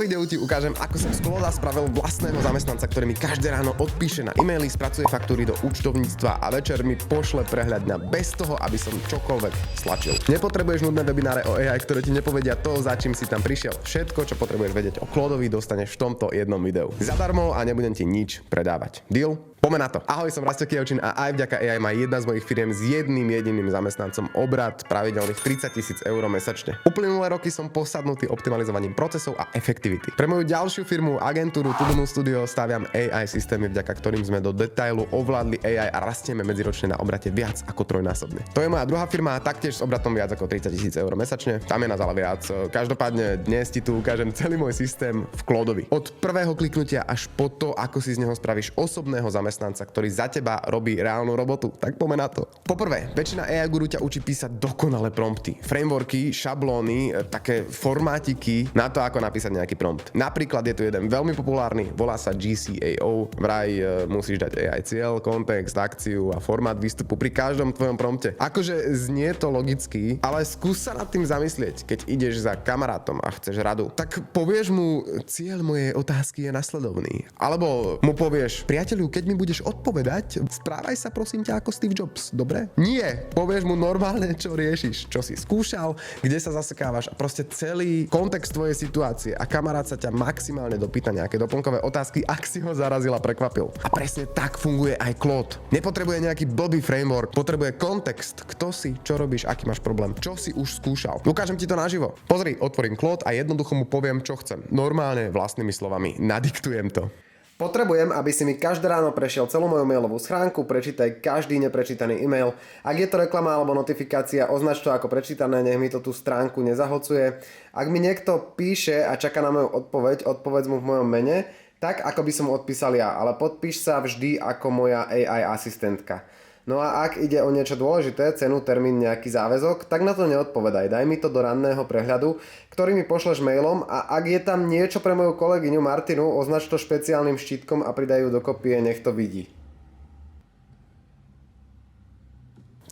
videu ti ukážem, ako som z Kloda spravil vlastného zamestnanca, ktorý mi každé ráno odpíše na e-maily, spracuje faktúry do účtovníctva a večer mi pošle prehľad dňa bez toho, aby som čokoľvek stlačil. Nepotrebuješ nudné webináre o AI, ktoré ti nepovedia to, za čím si tam prišiel. Všetko, čo potrebuješ vedieť o Klodovi, dostaneš v tomto jednom videu. Zadarmo a nebudem ti nič predávať. Deal? Poďme na to. Ahoj, som Rastio Kijovčín a aj vďaka AI má jedna z mojich firiem s jedným jediným zamestnancom obrat pravidelných 30 000 eur mesačne. Uplynulé roky som posadnutý optimalizovaním procesov a efektivity. Pre moju ďalšiu firmu, agentúru Tudunu Studio, staviam AI systémy, vďaka ktorým sme do detailu ovládli AI a rastieme medziročne na obrate viac ako trojnásobne. To je moja druhá firma, taktiež s obratom viac ako 30 000 eur mesačne. Tam je nás ale viac. Každopádne dnes ti tu ukážem celý môj systém v Klodovi. Od prvého kliknutia až po to, ako si z neho spravíš osobného zamestnanca, ktorý za teba robí reálnu robotu. Tak poďme na to. Poprvé, väčšina AI guru ťa učí písať dokonalé prompty, frameworky, šablóny, také formátiky na to, ako napísať nejaký prompt. Napríklad je tu jeden veľmi populárny, volá sa GCAO. Vraj musíš dať AI cieľ, kontext, akciu a formát výstupu pri každom tvojom prompte. Akože znie to logicky, ale skús sa nad tým zamyslieť, keď ideš za kamarátom a chceš radu. Tak povieš mu, cieľ mojej otázky je nasledovný. Alebo mu povieš, priateľu, keď mi budeš odpovedať, správaj sa prosím ťa ako Steve Jobs, dobre? Nie, povieš mu normálne, čo riešiš, čo si skúšal, kde sa zasekávaš a proste celý kontext tvojej situácie a kamarát sa ťa maximálne dopýta nejaké doplnkové otázky, ak si ho zarazil a prekvapil. A presne tak funguje aj Claude. Nepotrebuje nejaký blbý framework, potrebuje kontext, kto si, čo robíš, aký máš problém, čo si už skúšal. Ukážem ti to naživo. Pozri, otvorím Claude a jednoducho mu poviem, čo chcem. Normálne vlastnými slovami, nadiktujem to. Potrebujem, aby si mi každé ráno prešiel celú moju mailovú schránku, prečítaj každý neprečítaný e-mail. Ak je to reklama alebo notifikácia, označ to ako prečítané, nech mi to tú stránku nezahlcuje. Ak mi niekto píše a čaká na moju odpoveď, odpovedz mu v mojom mene, tak ako by som mu odpísal ja, ale podpíš sa vždy ako moja AI asistentka. No a ak ide o niečo dôležité, cenu, termín, nejaký záväzok, tak na to neodpovedaj. Daj mi to do ranného prehľadu, ktorý mi pošleš mailom a ak je tam niečo pre moju kolegyňu Martinu, označ to špeciálnym štítkom a pridaj ju do kopie, nech to vidí.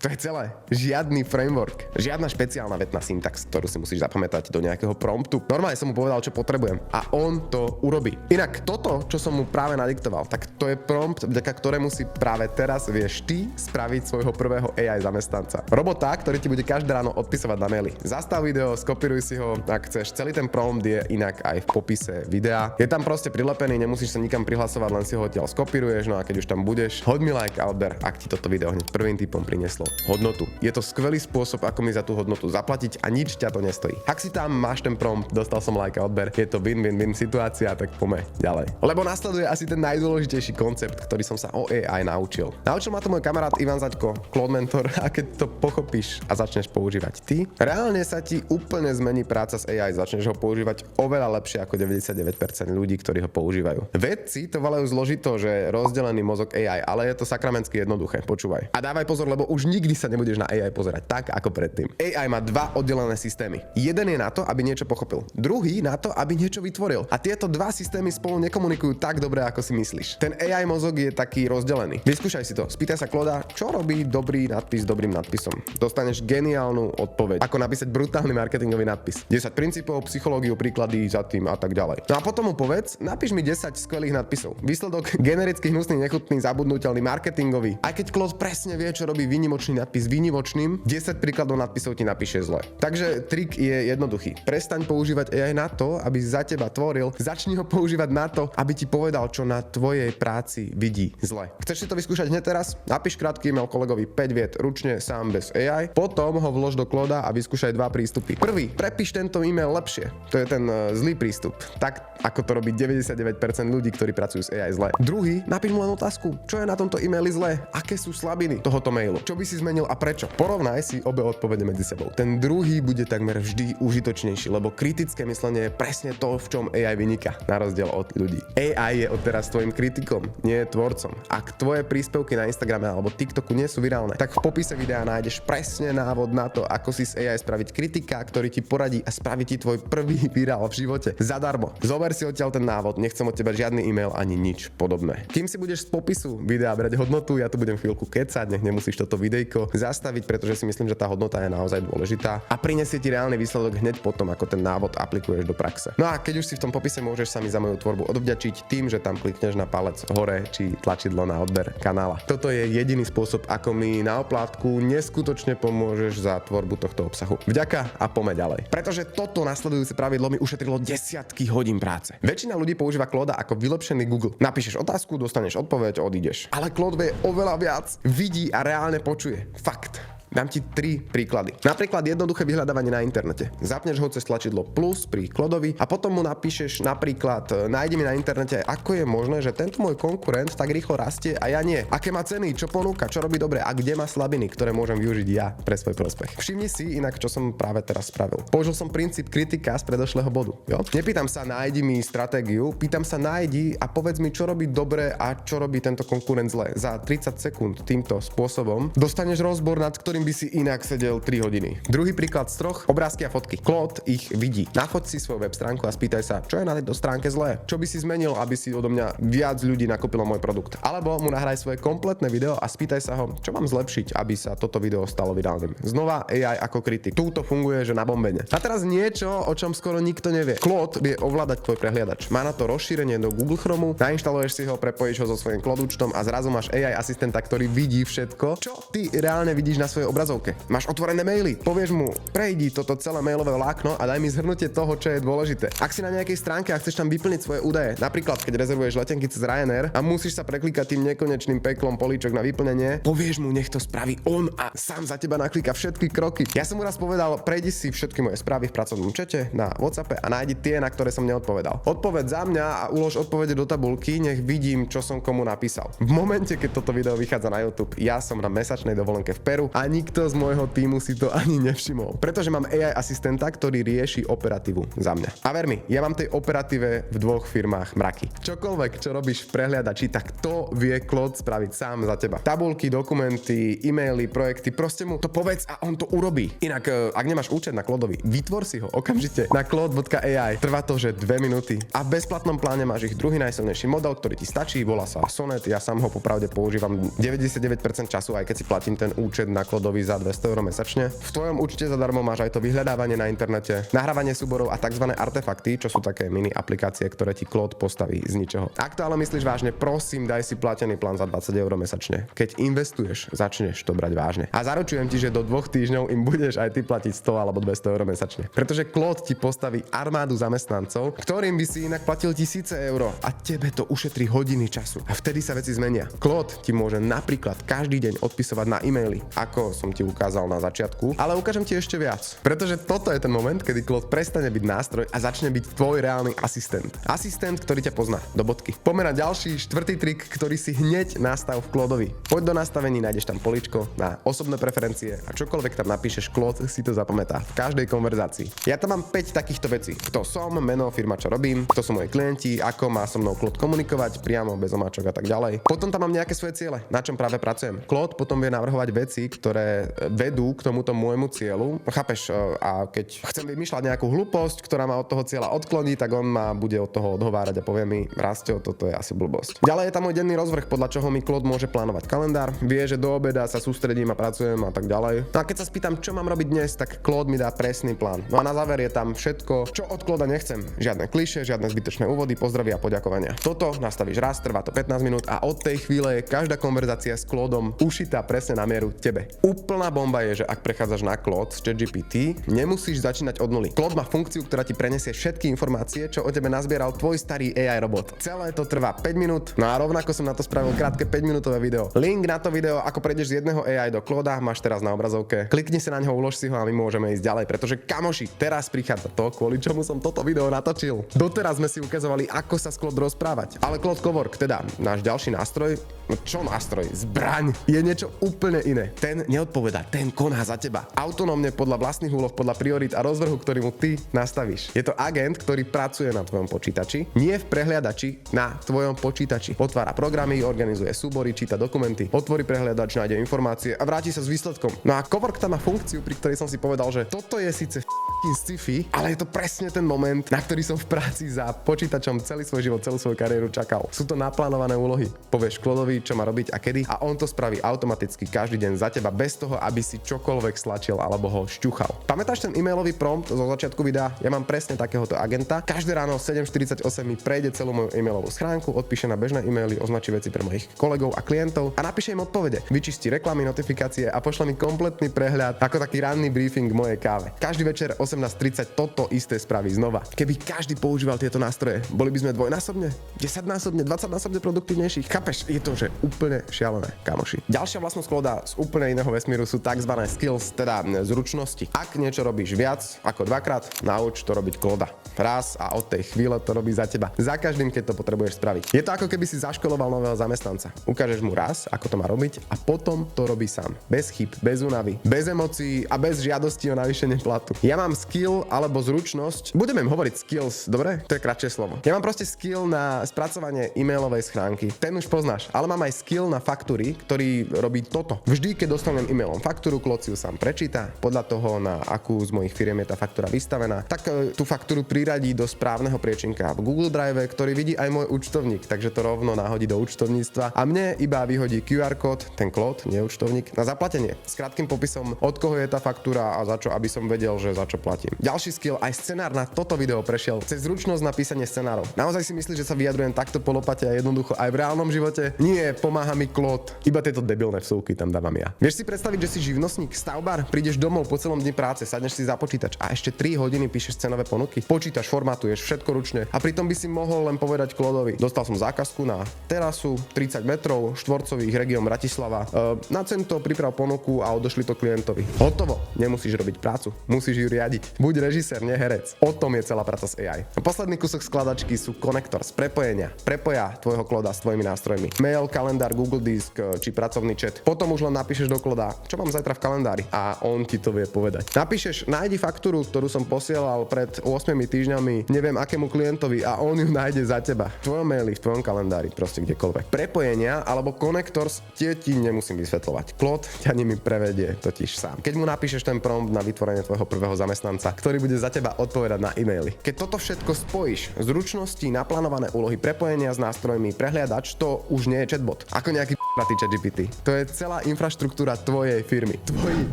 To je celé. Žiadny framework. Žiadna špeciálna vetná syntax, ktorú si musíš zapamätať do nejakého promptu. Normálne som mu povedal, čo potrebujem. A on to urobí. Inak toto, čo som mu práve nadiktoval, tak to je prompt, vďaka ktorému si práve teraz vieš ty spraviť svojho prvého AI zamestnanca. Robota, ktorý ti bude každé ráno odpisovať na maily. Zastav video, skopíruj si ho, ak chceš. Celý ten prompt je inak aj v popise videa. Je tam proste prilepený, nemusíš sa nikam prihlasovať, len si ho odtiaľ skopíruješ, no a keď už tam budeš, hoď mi like a odber, ak ti toto video hneď prvým tipom prinieslo hodnotu. Je to skvelý spôsob, ako mi za tú hodnotu zaplatiť a nič ťa to nestojí. Ak si tam máš ten prompt, dostal som like a odber, je to win-win-win situácia, tak poďme ďalej. Lebo nasleduje asi ten najdôležitejší koncept, ktorý som sa o AI naučil. Naučil ma to môj kamarát Ivan Zaďko, Claude Mentor, a keď to pochopíš a začneš používať ty, reálne sa ti úplne zmení práca s AI, začneš ho používať oveľa lepšie ako 99% ľudí, ktorí ho používajú. Vedci to volajú zložito, že rozdelený mozog AI, ale je to sakramensky jednoduché, počúvaj. A dávaj pozor, lebo už nikdy sa nebudeš na AI pozerať tak, ako predtým. AI má dva oddelené systémy. Jeden je na to, aby niečo pochopil. Druhý na to, aby niečo vytvoril. A tieto dva systémy spolu nekomunikujú tak dobre, ako si myslíš. Ten AI mozog je taký rozdelený. Vyskúšaj si to. Spýtaj sa Clauda, čo robí dobrý nadpis dobrým nadpisom. Dostaneš geniálnu odpoveď. Ako napísať brutálny marketingový nadpis. 10 princípov, psychológiu, príklady za tým a tak ďalej. No a potom mu povedz, napíš mi 10 skvelých nadpisov. Výsledok generický, hnusný, nechutný, zabudnutelný, marketingový. Aj keď Claude presne vie, čo robí výnimočný nadpis výnimočným, 10 príkladov nadpisov ti napíše zle. Takže trik je jednoduchý. Prestaň používať AI na to, aby za teba tvoril, začni ho používať na to, aby ti povedal, čo na tvojej práci vidí zle. Chceš si to vyskúšať hneď teraz? Napíš krátky e-mail kolegovi 5 viet ručne sám bez AI, potom ho vlož do Clauda a vyskúšaj dva prístupy. Prvý, prepíš tento e-mail lepšie. To je ten zlý prístup. Tak ako to robí 99% ľudí, ktorí pracujú s AI zle. Druhý, napíš mu len otázku, čo je na tomto e-maili zle, aké sú slabiny tohoto mailu, čo by si zmenil a prečo. Porovnaj si obe odpovede medzi sebou. Ten druhý bude takmer vždy užitočnejší, lebo kritické myslenie je presne to, v čom AI vyniká, na rozdiel od ľudí. AI je odteraz tvojim kritikom, nie tvorcom. Ak tvoje príspevky na Instagrame alebo TikToku nie sú virálne, tak v popise videa nájdeš presne návod na to, ako si z AI spraviť kritika, ktorý ti poradí a spraví ti tvoj prvý virál v živote zadarmo. Zober si odtiaľ ten návod, nechcem od teba žiadny e-mail ani nič podobné. Kým si budeš z popisu videa brať hodnotu, ja tu budem chvíľku kecať, nech nemusíš toto videjko videjko zastaviť, pretože si myslím, že tá hodnota je naozaj dôležitá a prinesie ti reálny výsledok hneď potom, ako ten návod aplikuješ do praxe. No a keď už si v tom popise, môžeš sa mi za moju tvorbu odvďačiť tým, že tam klikneš na palec hore či tlačidlo na odber kanála. Toto je jediný spôsob, ako mi na oplátku neskutočne pomôžeš za tvorbu tohto obsahu. Vďaka a poďme ďalej. Pretože toto nasledujúce pravidlo mi ušetrilo desiatky hodín práce. Väčšina ľudí používa Claude ako vylepšený Google. Napíšeš otázku, dostaneš odpoveď, odídeš. Ale Claude vie oveľa viac. Vidí a reálne počuje. Fakt. Dám ti 3 príklady. Napríklad jednoduché vyhľadávanie na internete. Zapneš ho cez tlačidlo plus pri Claudovi a potom mu napíšeš napríklad nájdi mi na internete, ako je možné, že tento môj konkurent tak rýchlo rastie a ja nie. Aké má ceny, čo ponúka, čo robí dobre a kde má slabiny, ktoré môžem využiť ja pre svoj prospech. Všimni si inak, čo som práve teraz spravil. Použil som princíp kritika z predošlého bodu. Jo? Nepýtam sa nájdi mi stratégiu, pýtam sa nájdi a povedz mi, čo robí dobre a čo robí tento konkurent zle. Za 30 sekúnd týmto spôsobom dostaneš rozbor, nad ktorým by si inak sedel 3 hodiny. Druhý príklad z 3, obrázky a fotky. Claude ich vidí. Nafoť si svoju web stránku a spýtaj sa, čo je na tejto stránke zlé. Čo by si zmenil, aby si odo mňa viac ľudí nakúpilo môj produkt. Alebo mu nahraj svoje kompletné video a spýtaj sa ho, čo mám zlepšiť, aby sa toto video stalo virálnym. Znova AI ako kritik. Túto funguje, že na bombene. A teraz niečo, o čom skoro nikto nevie. Claude vie ovládať tvoj prehliadač. Má na to rozšírenie do Google Chromu, nainštaluješ si ho, prepojíš ho so svojím Claude účtom a zrazu máš AI asistenta, ktorý vidí všetko, čo ty reálne vidíš na svojej obrazovke. Máš otvorené maily, povieš mu, prejdi toto celé mailové vlákno a daj mi zhrnutie toho, čo je dôležité. Ak si na nejakej stránke a chceš tam vyplniť svoje údaje, napríklad keď rezervuješ letenky cez Ryanair a musíš sa preklikať tým nekonečným peklom políčok na vyplnenie, povieš mu, nech to spraví on a sám za teba naklika všetky kroky. Ja som mu raz povedal, prejdi si všetky moje správy v pracovnom čete na WhatsAppe a nájdi tie, na ktoré som neodpovedal. Odpoveď za mňa a ulož odpovede do tabuľky, nech vidím, čo som komu napísal. V momente, keď toto video vychádza na YouTube, ja som na mesačnej dovolenke v Peru a nikto z môjho týmu si to ani nevšimol. Pretože mám AI asistenta, ktorý rieši operatívu za mňa. A ver mi, ja mám tej operatíve v 2 firmách mraky. Čokoľvek, čo robíš v prehliadači, tak to vie Claude spraviť sám za teba. Tabulky, dokumenty, e-maily, projekty, proste mu to povedz a on to urobí. Inak, ak nemáš účet na Claudovi, vytvor si ho okamžite na claude.ai. Trvá to, že 2 minúty. A v bezplatnom pláne máš ich druhý najsilnejší model, ktorý ti stačí, volá sa Sonnet. Ja sám ho popravde používam 99% času, aj keď si platím ten účet na Claudovi za 200 € mesačne. V tvojom účte zadarmo máš aj to vyhľadávanie na internete, nahrávanie súborov a tzv. Artefakty, čo sú také mini aplikácie, ktoré ti Claude postaví z ničoho. Ak to ale myslíš vážne, prosím, daj si platený plán za 20 € mesačne. Keď investuješ, začneš to brať vážne. A zaručujem ti, že do 2 týždňov im budeš aj ty platiť 100 alebo 200 € mesačne. Pretože Claude ti postaví armádu zamestnancov, ktorým by si inak platil tisíce eur a tebe to ušetrí hodiny času. A vtedy sa veci zmenia. Claude ti môže napríklad každý deň odpisovať na e-maily, ako som ti ukázal na začiatku, ale ukážem ti ešte viac. Pretože toto je ten moment, kedy Claude prestane byť nástroj a začne byť tvoj reálny asistent. Asistent, ktorý ťa pozná do bodky. Poďme na ďalší 4. trik, ktorý si hneď nastav v Claudovi. Poď do nastavení, nájdeš tam políčko na osobné preferencie a čokoľvek tam napíšeš, Claude si to zapamätá v každej konverzácii. Ja tam mám 5 takýchto vecí. Kto som, meno, firma, čo robím, kto sú moji klienti, ako má so mnou Claude komunikovať priamo bez omáčok a tak ďalej. Potom tam mám nejaké svoje ciele, na čom práve pracujem. Claude potom vie navrhovať veci, ktoré vedú k tomuto môjmu cieľu. Chápeš? A keď chcem vymýšľať nejakú hlúposť, ktorá ma od toho cieľa odkloní, tak on ma bude od toho odhovárať a povie mi, Rastio, toto je asi blbosť. Ďalej je tam môj denný rozvrh, podľa čoho mi Claude môže plánovať kalendár. Vie, že do obeda sa sústredím a pracujem a tak ďalej. No a keď sa spýtam, čo mám robiť dnes, tak Claude mi dá presný plán. No a na záver je tam všetko, čo od Clauda nechcem. Žiadne klišé, žiadne zbytočné úvody, pozdravy a poďakovania. Toto nastavíš raz, trvá to 15 minút a od tej chvíle je každá konverzácia s Claudom ušitá presne na mieru tebe. Úplná bomba je, že ak prechádzaš na Claude z ChatGPT, nemusíš začínať od nuly. Claude má funkciu, ktorá ti prenesie všetky informácie, čo o tebe nazbieral tvoj starý AI robot. Celé to trvá 5 minút, no a rovnako som na to spravil krátke 5-minútové video. Link na to video, ako prejdeš z jedného AI do Clauda, máš teraz na obrazovke. Klikni sa na ňo, ulož si ho a my môžeme ísť ďalej, pretože kamoši, teraz prichádza to, kvôli čomu som toto video natočil. Doteraz sme si ukazovali, ako sa s Claude rozprávať, ale Claude Cowork, teda náš ďalší nástroj, čo nástroj? Zbraň je niečo úplne iné. Ten neodpovedá, ten koná za teba. Autonómne podľa vlastných úloh, podľa priorít a rozvrhu, ktorý mu ty nastavíš. Je to agent, ktorý pracuje na tvojom počítači, nie v prehliadači, na tvojom počítači. Otvára programy, organizuje súbory, číta dokumenty, otvorí prehliadač, nájde informácie a vráti sa s výsledkom. No a Cowork tam má funkciu, pri ktorej som si povedal, že toto je síce sci-fi, ale je to presne ten moment, na ktorý som v práci za počítačom celý svoj život, celú svoju kariéru čakal. Sú to naplánované úlohy. Povieš Claudovi, čo má robiť a kedy a on to spraví automaticky každý deň za teba bez bez toho, aby si čokoľvek stlačil alebo ho šťuchal. Pamätáš ten e-mailový prompt zo začiatku videa? Ja mám presne takéhoto agenta. Každé ráno 7:48 mi prejde celú moju e-mailovú schránku, odpíše na bežné e-maily, označí veci pre mojich kolegov a klientov a napíše im odpovede. Vyčistí reklamy, notifikácie a pošle mi kompletný prehľad ako taký ranný briefing mojej káve. Každý večer 18:30 toto isté spraví znova. Keby každý používal tieto nástroje, boli by sme dvojnásobne, 10-násobne, 20-násobne produktívnejší. Chápeš? Je to, že úplne šialené, kamoši. Ďalšia vlastnosť Clauda z úplne iného vesmíru sú tzv. Skills, teda zručnosti. Ak niečo robíš viac ako dvakrát, nauč to robiť Clauda. Raz a od tej chvíle to robí za teba. Za každým, keď to potrebuješ spraviť. Je to ako keby si zaškoloval nového zamestnanca. Ukážeš mu raz, ako to má robiť a potom to robí sám. Bez chyb, bez únavy, bez emócií a bez žiadosti o navýšenie platu. Ja mám skill alebo zručnosť. Budeme hovoriť skills, dobre? To je kratšie slovo. Ja mám proste skill na spracovanie e-mailovej schránky. Ten už poznáš, ale mám aj skill na faktúry, ktorý robí toto. Vždy, keď dostanem e-mailom faktúru, Claude si ju sám prečíta. Podľa toho, na akú z mojich firiem je tá faktúra vystavená, tak tú faktúru priradí do správneho priečinka v Google Drive, ktorý vidí aj môj účtovník, takže to rovno náhodí do účtovníctva a mne iba vyhodí QR kód, ten Claude, nie účtovník, na zaplatenie. S krátkym popisom, od koho je tá faktúra a za čo, aby som vedel, že za čo platím. Ďalší skill, aj scenár na toto video prešiel cez zručnosť na písanie scenárov. Naozaj si myslíš, že sa vyjadrujem takto po lopate a jednoducho aj v reálnom živote? Nie, pomáha mi Claude. Iba tieto debilné vsúky tam dávam ja. Vieš si predstaviť, že si živnostník, stavbar, prídeš domov po celom dni práce, sadneš si za počítač a ešte 3 hodiny píšeš cenové ponuky? Počítaš, formatuješ všetko ručne a pritom by si mohol len povedať Claudovi: dostal som zákazku na terasu 30 metrov štvorcových región Bratislava. Na cento priprav ponuku a odošli to klientovi. Hotovo. Nemusíš robiť prácu, musíš ju riadiť. Buď režisér, nie herec. O tom je celá práca s AI. Posledný kúsok skladačky sú connectors, prepojenia. Prepoja tvojho Clauda s tvojimi nástrojmi. Mail, kalendár, Google Disk či pracovný chat. Potom už len napíšeš do Clauda, čo mám zajtra v kalendári, a on ti to vie povedať. Napíšeš: nájdi faktúru, ktorú som posielal pred 8 týždňami neviem akému klientovi, a on ju nájde za teba. V tvojom maili, v tvojom kalendári, proste kdekoľvek. Prepojenia alebo connectors tie ti nemusím vysvetľovať. Claude ťa nimi prevedie totiž sám. Keď mu napíšeš ten prompt na vytvorenie tvojho prvého zamestnanca, ktorý bude za teba odpovedať na e-maily. Keď toto všetko spojíš, zručnosti, naplánované úlohy, prepojenia s nástrojmi, prehliadač, to už nie je chatbot. Ako nejaký ChatGPT. To je celá infraštruktúra tvojej firmy. Tvoji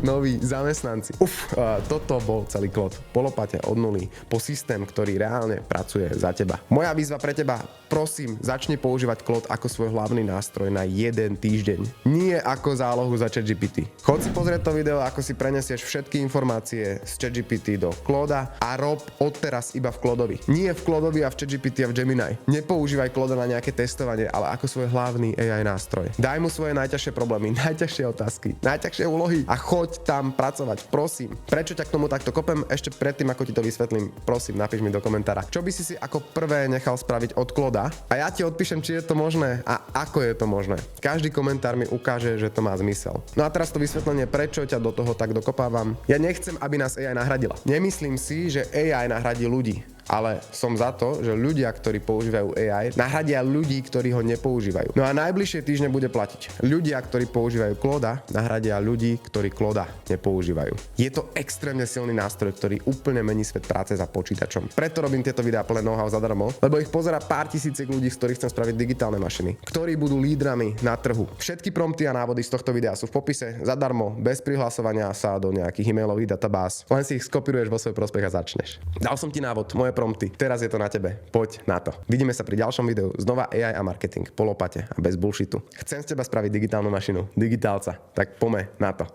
noví zamestnanci. Toto bol celý Claude. Po lopate, od nuly, po systém, ktorý reálne pracuje za teba. Moja výzva pre teba: prosím, začni používať Claude ako svoj hlavný nástroj na 1 týždeň. Nie ako zálohu za ChatGPT. Chod si pozrieť to video, ako si prenesieš všetky informácie z ChatGPT do Clauda a rob odteraz iba v Claudovi. Nie v Claudovi a v ChatGPT a v Gemini. Nepoužívaj Clauda na nejaké testovanie, ale ako svoj hlavný AI nástroj. Daj mu svoje najťažšie problémy, najťažšie otázky, najťažšie úlohy a choď tam pracovať, prosím. Prečo ťa k tomu takto kopem? Ešte predtým, ako ti to vysvetlím, prosím, napíš mi do komentára, čo by si ako prvé nechal spraviť od Clauda, a ja ti odpíšem, či je to možné a ako je to možné. Každý komentár mi ukáže, že to má zmysel. No a teraz to vysvetlenie, prečo ťa do toho tak dokopávam. Ja nechcem, aby nás AI nahradila. Nemyslím si, že AI nahradí ľudí. Ale som za to, že ľudia, ktorí používajú AI, nahradia ľudí, ktorí ho nepoužívajú. No a najbližšie týždne bude platiť: ľudia, ktorí používajú Clauda, nahradia ľudí, ktorí Clauda nepoužívajú. Je to extrémne silný nástroj, ktorý úplne mení svet práce za počítačom. Preto robím tieto videá plné know-how zadarmo, lebo ich pozerá pár tisíciek ľudí, z ktorých chcem spraviť digitálne mašiny, ktorí budú lídrami na trhu. Všetky prompty a návody z tohto videa sú v popise zadarmo, bez prihlasovania sa do nejakých e-mailových databáz. Len si ich skopíruješ vo svoj prospech a začneš. Dal som ti návod, moje prompty. Teraz je to na tebe. Poď na to. Vidíme sa pri ďalšom videu. Znova AI a marketing po lopate a bez bullshitu. Chcem z teba spraviť digitálnu mašinu, digitálca. Tak poďme na to.